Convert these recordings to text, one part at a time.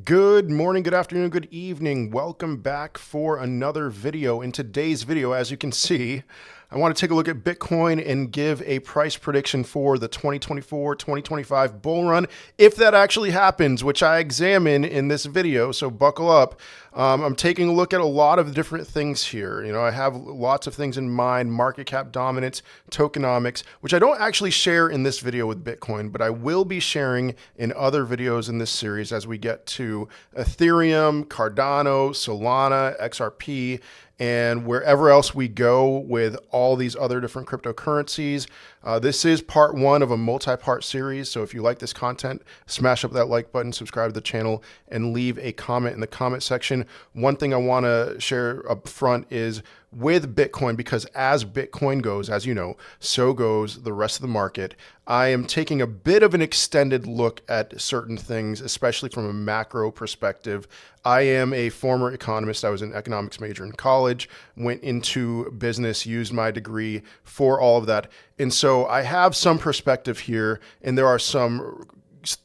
Good morning, good afternoon, good evening. Welcome back for another video. In today's video, as you can see, I want to take a look at Bitcoin and give a price prediction for the 2024-2025 bull run, if that actually happens, which I examine in this video, so buckle up. I'm taking a look at a lot of different things here. I have lots of things in mind: market cap dominance, tokenomics, which I don't actually share in this video with Bitcoin, but I will be sharing in other videos in this series as we get to Ethereum, Cardano, Solana, XRP, and wherever else we go with all these other different cryptocurrencies. This is part one of a multi-part series, so if you like this content, smash up that like button, subscribe to the channel, and leave a comment in the comment section. One thing I want to share up front is with Bitcoin, because as Bitcoin goes, as you know, so goes the rest of the market. I am taking a bit of an extended look at certain things, especially from a macro perspective. I am a former economist. I was an economics major in college, went into business, used my degree for all of that. And so I have some perspective here, and there are some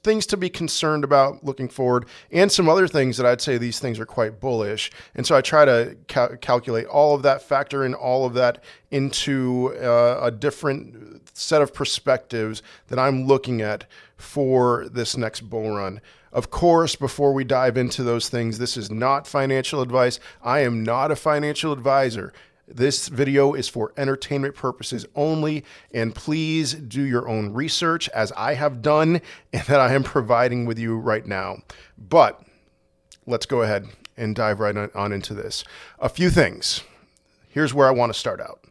things to be concerned about looking forward, and some other things that I'd say these things are quite bullish. And so I try to calculate all of that, factor in all of that into a different set of perspectives that I'm looking at for this next bull run. Of course, before we dive into those things, this is not financial advice. I am not a financial advisor. This video is for entertainment purposes only, and please do your own research, as I have done and that I am providing with you right now. But let's go ahead and dive right on into this. A few things. Here's where I want to start out.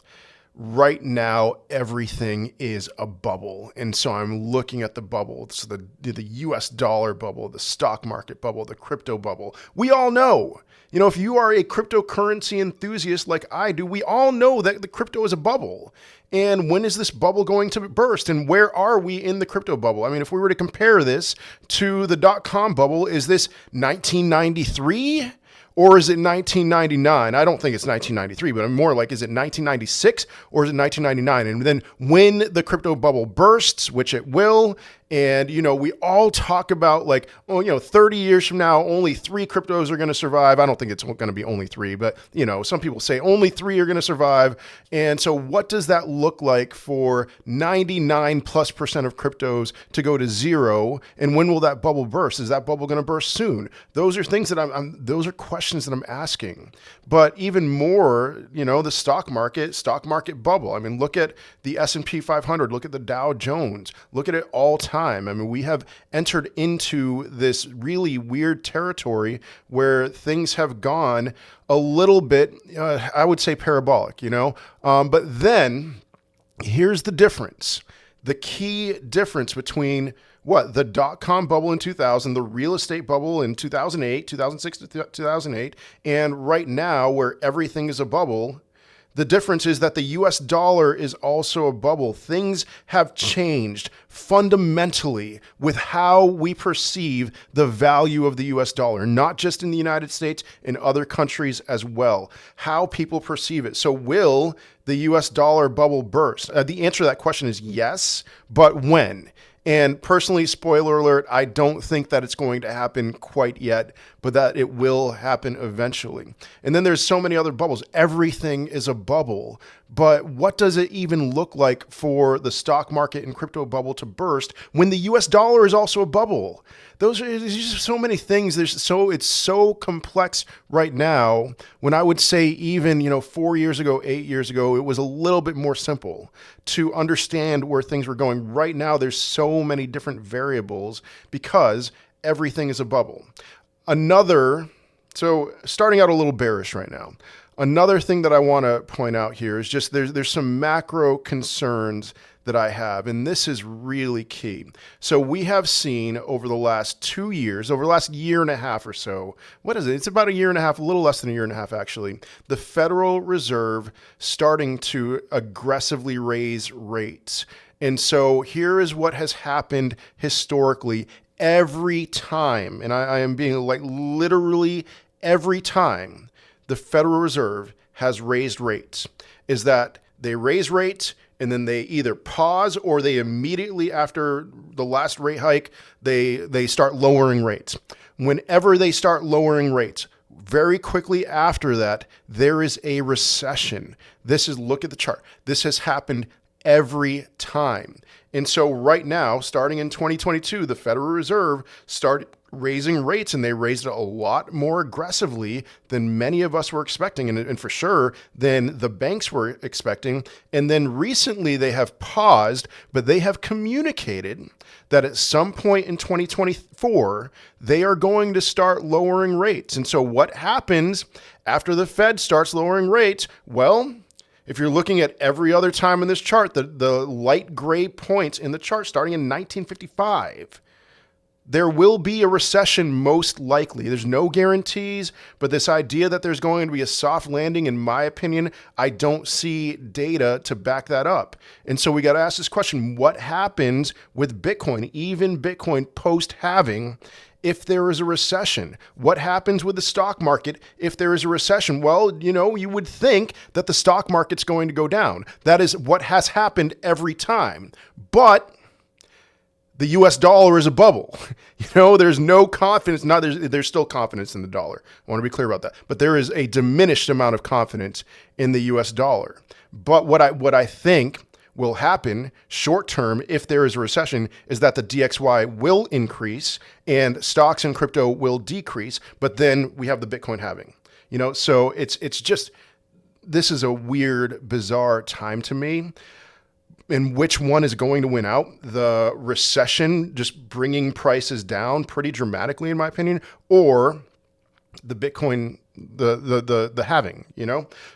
Right now, everything is a bubble. And so I'm looking at the bubble. It's the US dollar bubble, the stock market bubble, the crypto bubble. We all know, if you are a cryptocurrency enthusiast like I do, we all know that the crypto is a bubble. And when is this bubble going to burst? And where are we in the crypto bubble? I mean, if we were to compare this to the dot-com bubble, is this 1993? Or is it 1999? I don't think it's 1993, but I'm more like, is it 1996 or is it 1999? And then when the crypto bubble bursts, which it will, and, we all talk about 30 years from now, only 3 cryptos are going to survive. I don't think it's going to be only 3, but, some people say only 3 are going to survive. And so what does that look like for 99+% of cryptos to go to zero? And when will that bubble burst? Is that bubble going to burst soon? Those are things that those are questions that I'm asking. But even more, the stock market bubble. I mean, look at the S&P 500, look at the Dow Jones, look at it all time. I mean, we have entered into this really weird territory where things have gone a little bit, I would say parabolic, but then here's the difference. The key difference between the dot-com bubble in 2000, the real estate bubble in 2008, 2006 to 2008, and right now where everything is a bubble. The difference is that the US dollar is also a bubble. Things have changed fundamentally with how we perceive the value of the US dollar, not just in the United States, in other countries as well, how people perceive it. So will the US dollar bubble burst? The answer to that question is yes, but when? And personally, spoiler alert, I don't think that it's going to happen quite yet, but that it will happen eventually. And then there's so many other bubbles. Everything is a bubble. But what does it even look like for the stock market and crypto bubble to burst when the US dollar is also a bubble? There's just so many things. It's so complex right now, when I would say even, 4 years ago, 8 years ago, it was a little bit more simple to understand where things were going. Right now, there's so many different variables because everything is a bubble. So starting out a little bearish right now. Another thing that I want to point out here is just there's some macro concerns that I have, and this is really key. So we have seen over the last 2 years, over the last year and a half or so, what is it? It's about a year and a half, a little less than a year and a half actually, the Federal Reserve starting to aggressively raise rates. And so here is what has happened historically every time, and I am being literally every time the Federal Reserve has raised rates, is that they raise rates and then they either pause or they immediately after the last rate hike, they start lowering rates. whenever they start lowering rates, very quickly after that, there is a recession. Look at the chart. This has happened every time. And so right now, starting in 2022, the Federal Reserve started raising rates, and they raised it a lot more aggressively than many of us were expecting, and for sure than the banks were expecting. And then recently they have paused, but they have communicated that at some point in 2024, they are going to start lowering rates. And so what happens after the Fed starts lowering rates? Well, if you're looking at every other time in this chart, the light gray points in the chart starting in 1955, there will be a recession most likely. There's no guarantees, but this idea that there's going to be a soft landing, in my opinion, I don't see data to back that up. And so we got to ask this question: what happens with Bitcoin, even Bitcoin post-halving, if there is a recession? What happens with the stock market if there is a recession? Well, you would think that the stock market's going to go down. That is what has happened every time. But the US dollar is a bubble. There's no confidence. There's still confidence in the dollar. I want to be clear about that. But there is a diminished amount of confidence in the US dollar. But what I think will happen short term if there is a recession is that the DXY will increase and stocks and crypto will decrease, but then we have the Bitcoin halving. So it's just, this is a weird, bizarre time to me. And which one is going to win out? The recession just bringing prices down pretty dramatically, in my opinion, or the Bitcoin, the halving,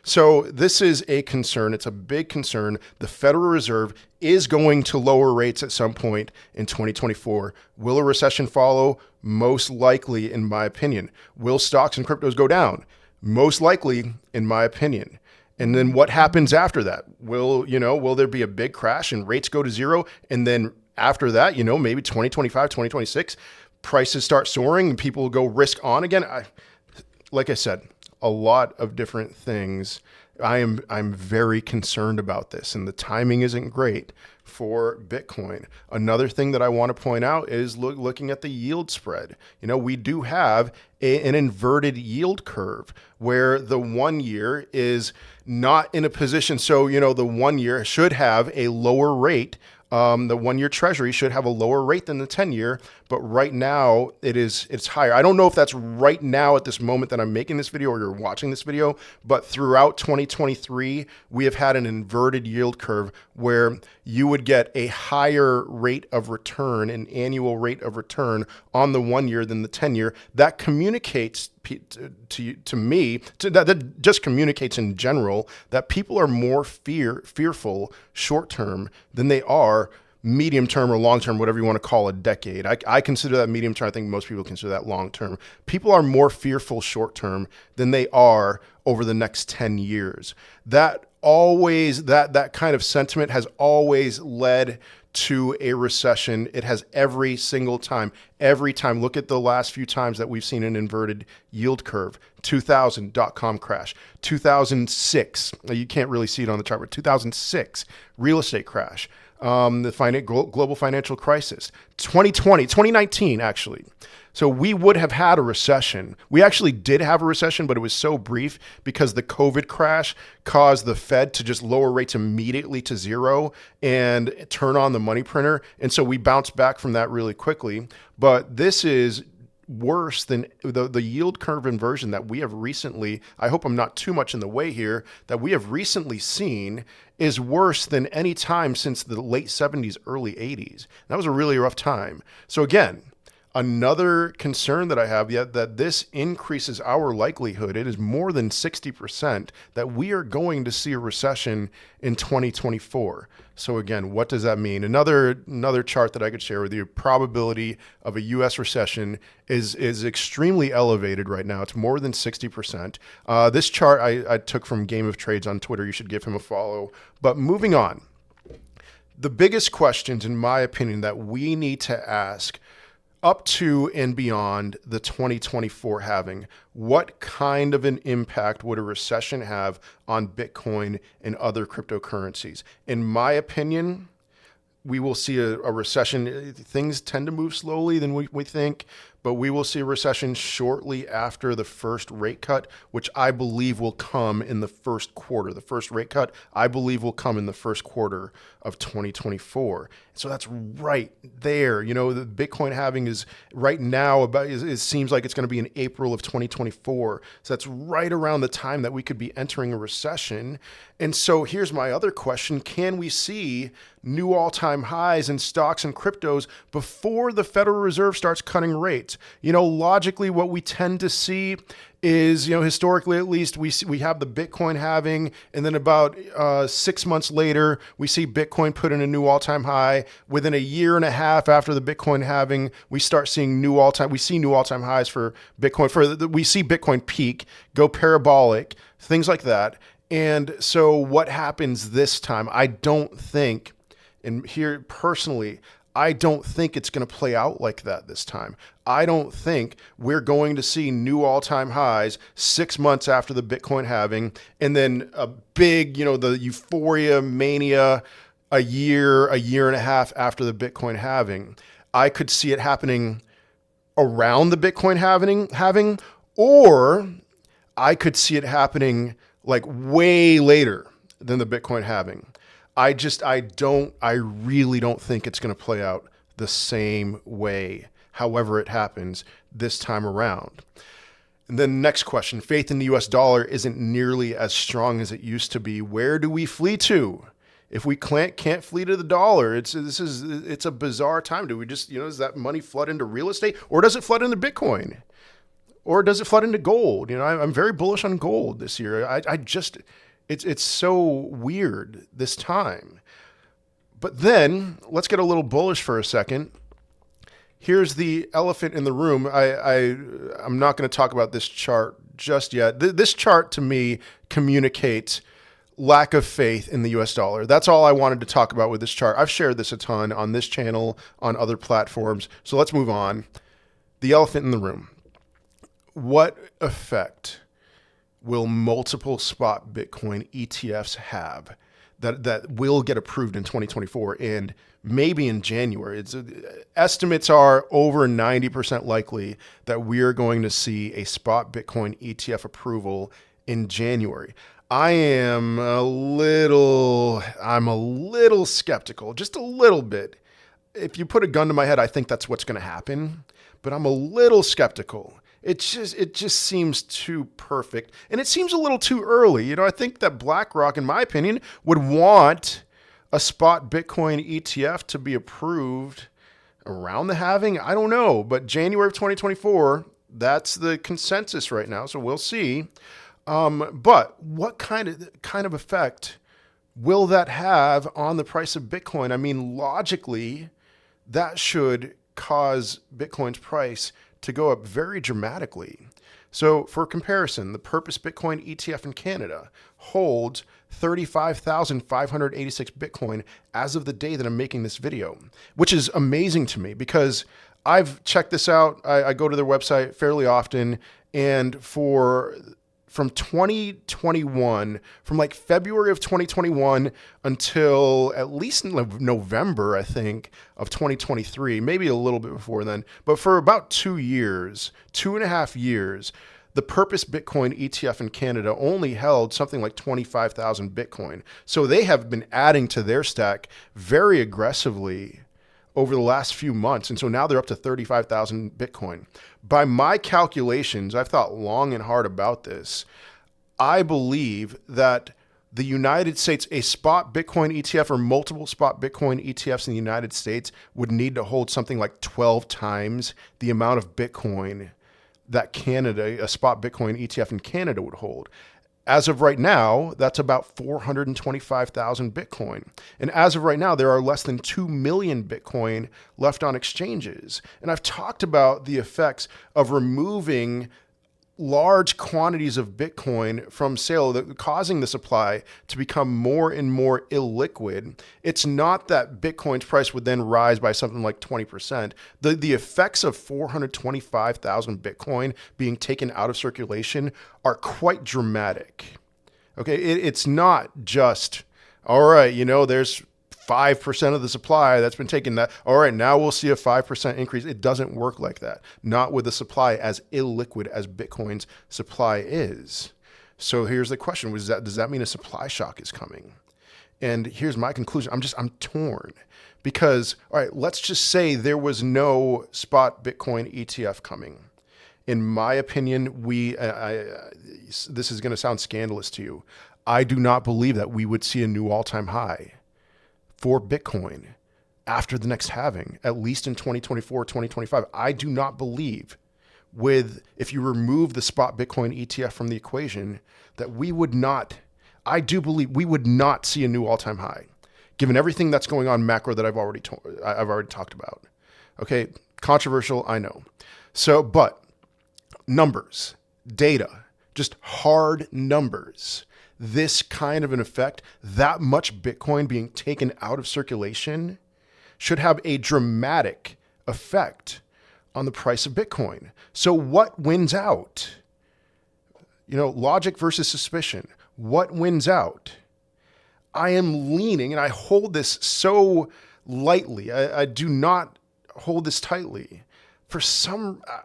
So this is a concern. It's a big concern. The Federal Reserve is going to lower rates at some point in 2024. Will a recession follow? Most likely, in my opinion. Will stocks and cryptos go down? Most likely, in my opinion. And then what happens after that? Will there be a big crash and rates go to zero? And then after that, maybe 2025, 2026, prices start soaring and people will go risk on again. Like I said, a lot of different things. I'm very concerned about this, and the timing isn't great for Bitcoin. Another thing that I want to point out is looking at the yield spread. We do have an inverted yield curve where the 1 year is not in a position. So, the 1 year should have a lower rate. The 1 year treasury should have a lower rate than the 10-year, but right now it's higher. I don't know if that's right now at this moment that I'm making this video or you're watching this video, but throughout 2023, we have had an inverted yield curve where you would get a higher rate of return, an annual rate of return on the 1 year than the 10-year. That communicates to me, that just communicates in general that people are more fearful short term than they are medium term or long term, whatever you want to call a decade. I consider that medium term. I think most people consider that long term. People are more fearful short term than they are over the next 10 years. That kind of sentiment has always led to a recession. It has every single time. Look at the last few times that we've seen an inverted yield curve. 2000 dot-com crash, 2006, you can't really see it on the chart, but 2006 real estate crash, the global financial crisis, 2019 actually. So we would have had a recession. We actually did have a recession, but it was so brief because the COVID crash caused the Fed to just lower rates immediately to zero and turn on the money printer. And so we bounced back from that really quickly. But this is worse than the yield curve inversion that we have recently, I hope I'm not too much in the way here, that we have recently seen is worse than any time since the late 70s, early 80s. That was a really rough time. So again, another concern that I have that this increases our likelihood, it is more than 60%, that we are going to see a recession in 2024. So again, what does that mean? Another chart that I could share with you, probability of a US recession is extremely elevated right now. It's more than 60%. This chart I took from Game of Trades on Twitter. You should give him a follow. But moving on, the biggest questions, in my opinion, that we need to ask up to and beyond the 2024 halving, what kind of an impact would a recession have on Bitcoin and other cryptocurrencies? In my opinion, we will see a recession. Things tend to move slowly than we think, but we will see a recession shortly after the first rate cut, which I believe will come in the first quarter. The first rate cut, I believe, will come in the first quarter of 2024. So that's right there. You know, the Bitcoin halving is right now it seems like it's going to be in April of 2024. So that's right around the time that we could be entering a recession. And so here's my other question. Can we see new all-time highs in stocks and cryptos before the Federal Reserve starts cutting rates? You know, logically, what we tend to see is, you know, historically at least, we have the Bitcoin halving, and then about 6 months later, we see Bitcoin put in a new all-time high. Within a year and a half after the Bitcoin halving, we start seeing new all-time highs for Bitcoin. We see Bitcoin peak, go parabolic, things like that. And so what happens this time? I don't think, and here personally, I don't think it's going to play out like that this time. I don't think we're going to see new all-time highs 6 months after the Bitcoin halving, and then a big, you know, the euphoria mania a year and a half after the Bitcoin halving. I could see it happening around the Bitcoin halving, or I could see it happening like way later than the Bitcoin halving. I really don't think it's going to play out the same way, however it happens this time around. And then next question, faith in the US dollar isn't nearly as strong as it used to be. Where do we flee to? If we can't flee to the dollar, it's a bizarre time. Do we just, you know, does that money flood into real estate, or does it flood into Bitcoin? Or does it flood into gold? You know, I'm very bullish on gold this year. It's so weird this time. But then let's get a little bullish for a second. Here's the elephant in the room. I'm not going to talk about this chart just yet. This chart to me communicates lack of faith in the US dollar. That's all I wanted to talk about with this chart. I've shared this a ton on this channel, on other platforms. So let's move on. The elephant in the room. What effect will multiple spot Bitcoin ETFs have that will get approved in 2024 and maybe in January? Estimates are over 90% likely that we are going to see a spot Bitcoin ETF approval in January. I'm a little skeptical, just a little bit. If you put a gun to my head, I think that's what's going to happen, but I'm a little skeptical. It just seems too perfect, and it seems a little too early. You know, I think that BlackRock, in my opinion, would want a spot Bitcoin ETF to be approved around the halving. I don't know, but January of 2024, that's the consensus right now. So we'll see. But what kind of effect will that have on the price of Bitcoin? I mean, logically, that should cause Bitcoin's price to go up very dramatically. So for comparison, the Purpose Bitcoin ETF in Canada holds 35,586 Bitcoin as of the day that I'm making this video, which is amazing to me because I've checked this out. I go to their website fairly often, and from 2021, from like February of 2021 until at least November, I think, of 2023, maybe a little bit before then, but for about 2 years, 2.5 years, the Purpose Bitcoin ETF in Canada only held something like 25,000 Bitcoin. So they have been adding to their stack very aggressively over the last few months. And so now they're up to 35,000 Bitcoin. By my calculations, I've thought long and hard about this. I believe that the United States, a spot Bitcoin ETF or multiple spot Bitcoin ETFs in the United States would need to hold something like 12 times the amount of Bitcoin that Canada, a spot Bitcoin ETF in Canada would hold. As of right now, that's about 425,000 Bitcoin. And as of right now, there are less than 2 million Bitcoin left on exchanges. And I've talked about the effects of removing large quantities of Bitcoin from sale, causing the supply to become more and more illiquid. It's not that Bitcoin's price would then rise by something like 20%. The effects of 425,000 Bitcoin being taken out of circulation are quite dramatic. Okay, it's not just, all right, you know, there's 5% of the supply that's been taken, that, all right, now we'll see a 5% increase. It doesn't work like that. Not with the supply as illiquid as Bitcoin's supply is. So here's the question: does that mean a supply shock is coming? And here's my conclusion. I'm torn because, all right, let's just say there was no spot Bitcoin ETF coming. In my opinion, this is going to sound scandalous to you. I do not believe that we would see a new all-time high for Bitcoin after the next halving, at least in 2024, 2025. I do not believe if you remove the spot Bitcoin ETF from the equation, that we would not, I do believe we would not see a new all-time high, given everything that's going on macro that I've already talked about. Okay, controversial, I know. So, but numbers, data, just hard numbers. This kind of an effect, that much Bitcoin being taken out of circulation, should have a dramatic effect on the price of Bitcoin. So what wins out? Logic versus suspicion. What wins out? I am leaning, and I hold this so lightly. I do not hold this tightly.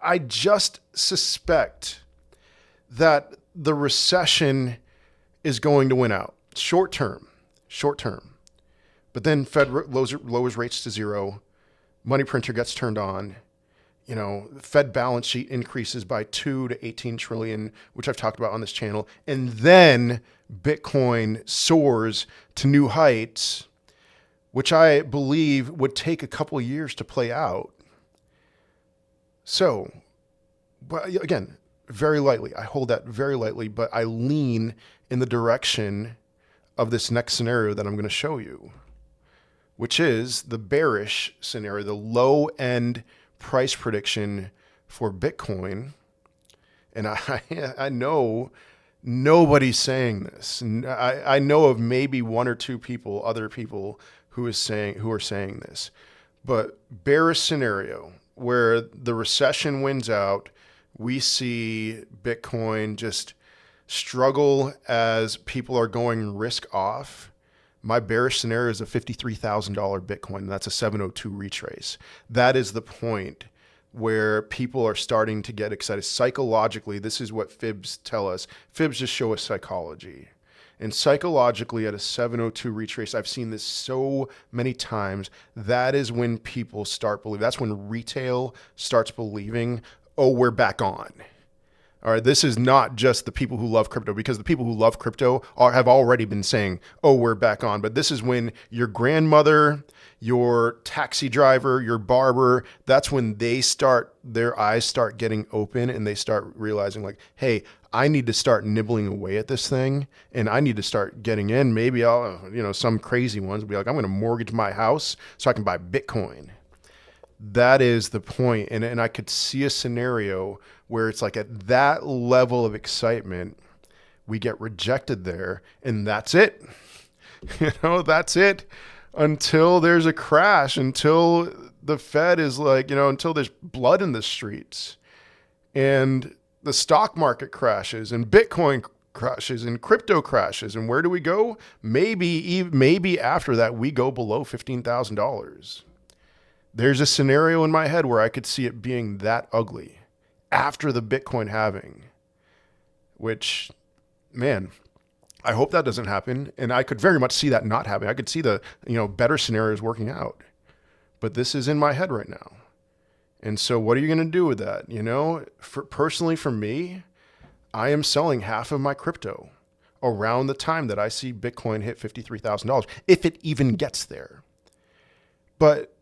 I just suspect that the recession is going to win out. Short term. But then Fed lowers rates to zero. Money printer gets turned on. Fed balance sheet increases by 2 to 18 trillion, which I've talked about on this channel. And then Bitcoin soars to new heights, which I believe would take a couple of years to play out. So, but again, very lightly. I hold that very lightly, but I lean in the direction of this next scenario that I'm going to show you, which is the bearish scenario, the low end price prediction for Bitcoin. And I know nobody's saying this. I know of maybe one or two people, other people who are saying this, but bearish scenario where the recession wins out, we see Bitcoin just struggle as people are going risk off. My bearish scenario is a $53,000 Bitcoin, and that's a 702 retrace. That is the point where people are starting to get excited. Psychologically, this is what fibs tell us. Fibs just show us psychology. And psychologically, at a 702 retrace, I've seen this so many times, that is when people start believing. That's when retail starts believing, oh, we're back on. All right, this is not just the people who love crypto, because the people who love crypto have already been saying, oh, we're back on. But this is when your grandmother, your taxi driver, your barber, that's when their eyes start getting open and they start realizing like, hey, I need to start nibbling away at this thing and I need to start getting in. Maybe some crazy ones will be like, I'm going to mortgage my house so I can buy Bitcoin. That is the point. And I could see a scenario where it's like at that level of excitement, we get rejected there and that's it. That's it until there's a crash, until the Fed is like, until there's blood in the streets and the stock market crashes and Bitcoin crashes and crypto crashes. And where do we go? Maybe after that, we go below $15,000. There's a scenario in my head where I could see it being that ugly after the Bitcoin halving, which, man, I hope that doesn't happen. And I could very much see that not happening. I could see the, better scenarios working out, but this is in my head right now. And so what are you going to do with that? Personally for me, I am selling half of my crypto around the time that I see Bitcoin hit $53,000, if it even gets there. But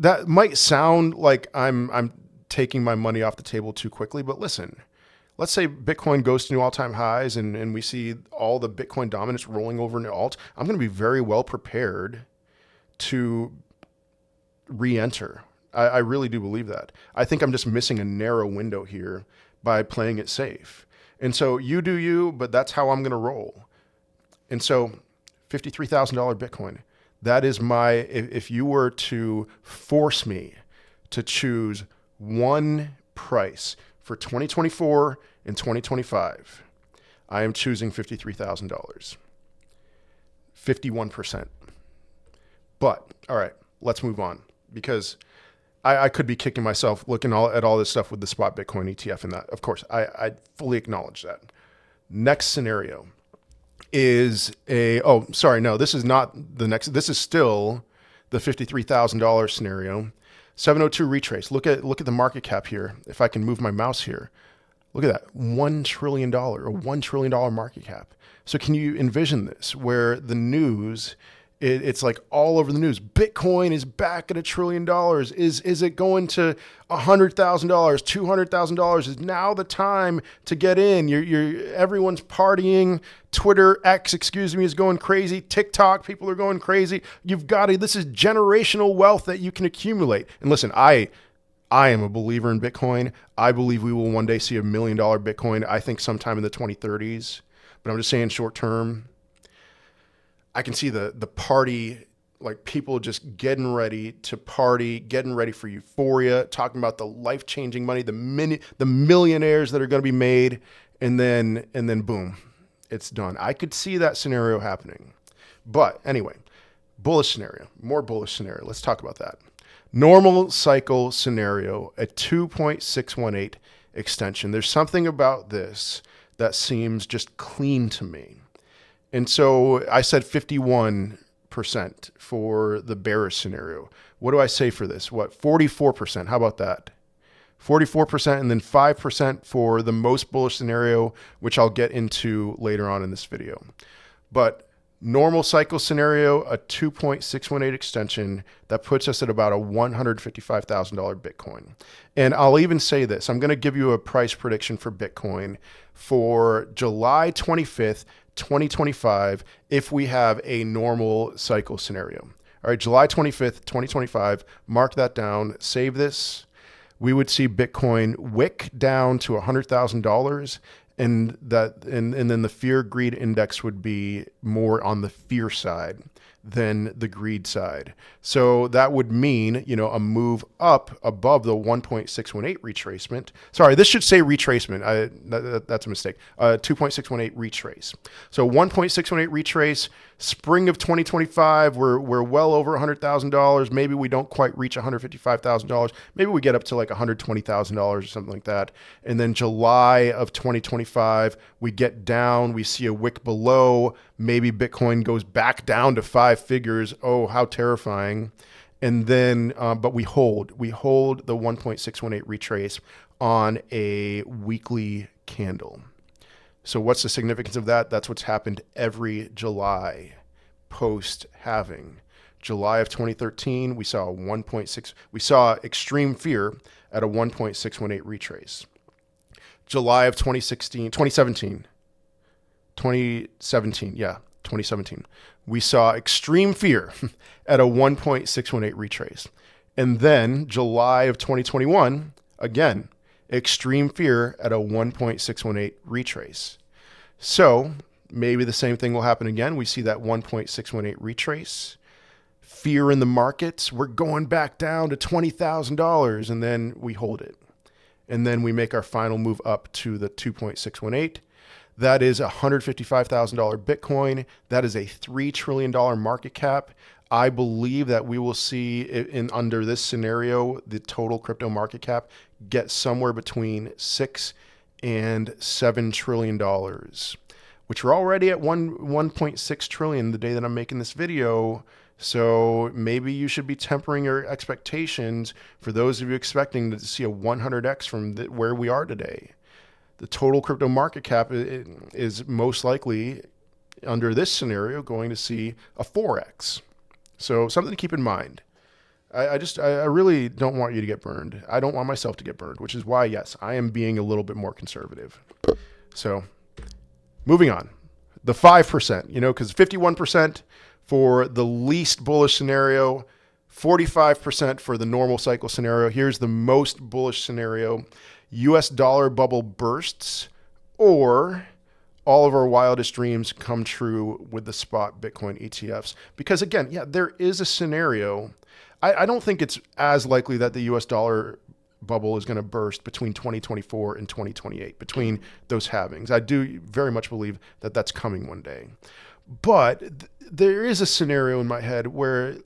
that might sound like I'm taking my money off the table too quickly, but listen, let's say Bitcoin goes to new all-time highs and we see all the Bitcoin dominance rolling over into alt. I'm going to be very well prepared to re-enter. I really do believe that. I think I'm just missing a narrow window here by playing it safe. And so you do you, but that's how I'm going to roll. And so $53,000 Bitcoin. That is if you were to force me to choose one price for 2024 and 2025, I am choosing $53,000. 51%. But all right, let's move on, because I could be kicking myself looking at all this stuff with the spot Bitcoin ETF and that. Of course, I fully acknowledge that. Next scenario is oh, sorry, no, this is not the next. This is still the $53,000 scenario. 702 retrace. Look at the market cap here. If I can move my mouse here, look at that, $1 trillion or $1 trillion market cap. So can you envision this, where the news, it's like all over the news? Bitcoin is back at $1 trillion. Is it going to $100,000, $200,000? Is now the time to get in? Everyone's partying. Twitter, X, excuse me, is going crazy. TikTok, people are going crazy. This is generational wealth that you can accumulate. And listen, I am a believer in Bitcoin. I believe we will one day see $1 million Bitcoin. I think sometime in the 2030s. But I'm just saying, short term, I can see the party, like people just getting ready to party, getting ready for euphoria, talking about the life-changing money, the millionaires that are going to be made, and then boom, it's done. I could see that scenario happening. But anyway, bullish scenario, more bullish scenario. Let's talk about that. Normal cycle scenario, a 2.618 extension. There's something about this that seems just clean to me. And so I said 51% for the bearish scenario. What do I say for this? 44%? How about that? 44%, and then 5% for the most bullish scenario, which I'll get into later on in this video. But normal cycle scenario, a 2.618 extension, that puts us at about a $155,000 Bitcoin. And I'll even say this, I'm going to give you a price prediction for Bitcoin for July 25th, 2025, if we have a normal cycle scenario. All right, July 25th, 2025, mark that down, save this. We would see Bitcoin wick down to $100,000, and then the fear greed index would be more on the fear side than the greed side. So that would mean, a move up above the 1.618 retracement. Sorry, this should say retracement. That's a mistake. 2.618 retrace. So 1.618 retrace. Spring of 2025, we're well over $100,000. Maybe we don't quite reach $155,000. Maybe we get up to like $120,000 or something like that. And then July of 2025, we get down, we see a wick below. Maybe Bitcoin goes back down to 5 figures. Oh, how terrifying. And then, but we hold the 1.618 retrace on a weekly candle. So what's the significance of that? That's what's happened every July post-halving. July of 2013, we saw extreme fear at a 1.618 retrace. July of 2017, we saw extreme fear at a 1.618 retrace. And then July of 2021, again, extreme fear at a 1.618 retrace. So maybe the same thing will happen again. We see that 1.618 retrace. Fear in the markets. We're going back down to $20,000, and then we hold it. And then we make our final move up to the 2.618. That is $155,000 Bitcoin. That is a $3 trillion market cap. I believe that we will see under this scenario, the total crypto market cap get somewhere between $6 and $7 trillion, which we're already at 1.6 trillion the day that I'm making this video. So maybe you should be tempering your expectations for those of you expecting to see a 100x from where we are today. The total crypto market cap is most likely, under this scenario, going to see a 4x. So something to keep in mind. I really don't want you to get burned. I don't want myself to get burned, which is why, yes, I am being a little bit more conservative. So moving on, the 5%, because 51% for the least bullish scenario, 45% for the normal cycle scenario. Here's the most bullish scenario. US dollar bubble bursts, or all of our wildest dreams come true with the spot Bitcoin ETFs. Because again, yeah, there is a scenario. I don't think it's as likely that the US dollar bubble is going to burst between 2024 and 2028, between those halvings. I do very much believe that that's coming one day. But there is a scenario in my head where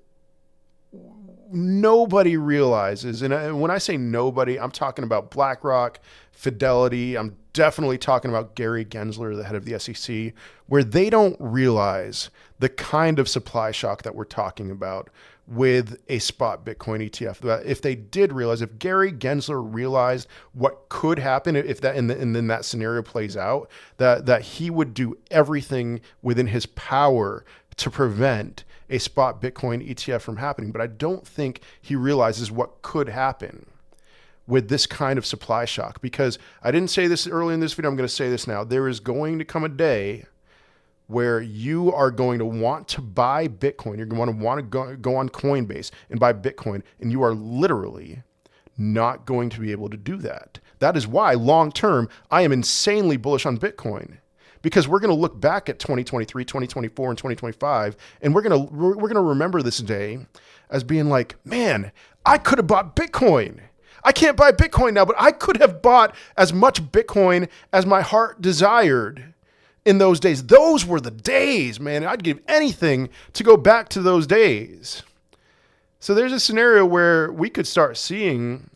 nobody realizes, and when I say nobody, I'm talking about BlackRock, Fidelity, I'm definitely talking about Gary Gensler, the head of the SEC, where they don't realize the kind of supply shock that we're talking about with a spot Bitcoin ETF. If they did realize, if Gary Gensler realized what could happen if that and then that scenario plays out, that he would do everything within his power to prevent a spot Bitcoin ETF from happening. But I don't think he realizes what could happen with this kind of supply shock, because I didn't say this early in this video. I'm going to say this now. There is going to come a day where you are going to want to buy Bitcoin. You're going to want to go on Coinbase and buy Bitcoin, and you are literally not going to be able to do that. That is why long-term, I am insanely bullish on Bitcoin, because we're going to look back at 2023, 2024, and 2025, and we're going to remember this day as being like, man, I could have bought Bitcoin. I can't buy Bitcoin now, but I could have bought as much Bitcoin as my heart desired in those days. Those were the days, man. I'd give anything to go back to those days. So there's a scenario where we could start seeing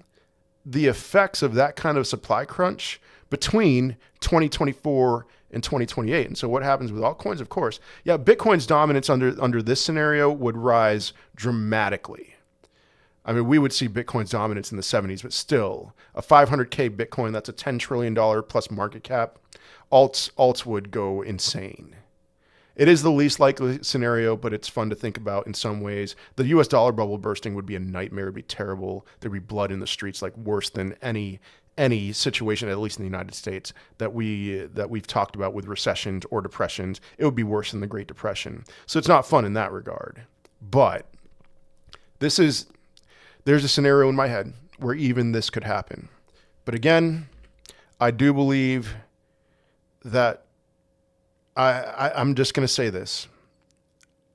the effects of that kind of supply crunch between 2024 and 2028. And so what happens with altcoins? Of course, yeah, Bitcoin's dominance under this scenario would rise dramatically. I mean, we would see Bitcoin's dominance in the 70s, but still, a 500K Bitcoin, that's a $10 trillion plus market cap. Alts would go insane. It is the least likely scenario, but it's fun to think about in some ways. The US dollar bubble bursting would be a nightmare. It'd be terrible. There'd be blood in the streets, like worse than any situation, at least in the United States, that we've talked about with recessions or depressions. It would be worse than the Great Depression. So it's not fun in that regard. But there's a scenario in my head where even this could happen. But again, I do believe that I'm just going to say this.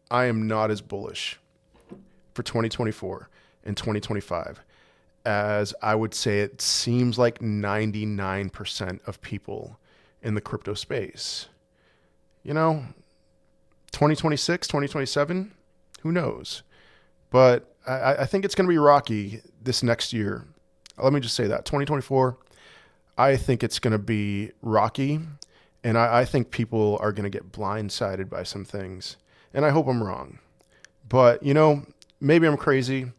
I am not as bullish for 2024 and 2025 as I would say it seems like 99% of people in the crypto space. 2026, 2027, who knows? But I think it's going to be rocky this next year. Let me just say that. 2024, I think it's going to be rocky. And I think people are going to get blindsided by some things. And I hope I'm wrong. But, maybe I'm crazy.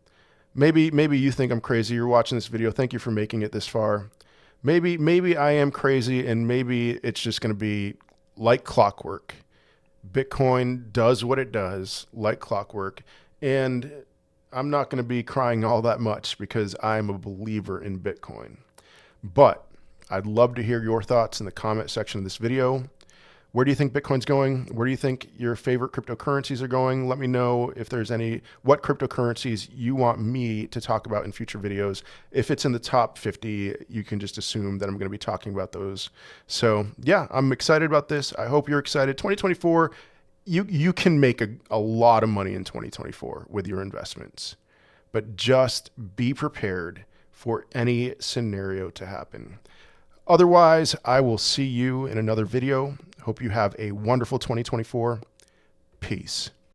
Maybe you think I'm crazy. You're watching this video. Thank you for making it this far. Maybe I am crazy, and maybe it's just going to be like clockwork. Bitcoin does what it does, like clockwork. And I'm not going to be crying all that much because I'm a believer in Bitcoin. But I'd love to hear your thoughts in the comment section of this video. Where do you think Bitcoin's going? Where do you think your favorite cryptocurrencies are going? Let me know if there's what cryptocurrencies you want me to talk about in future videos. If it's in the top 50, you can just assume that I'm going to be talking about those. So yeah, I'm excited about this. I hope you're excited. 2024, you can make a lot of money in 2024 with your investments, but just be prepared for any scenario to happen. Otherwise, I will see you in another video. Hope you have a wonderful 2024. Peace.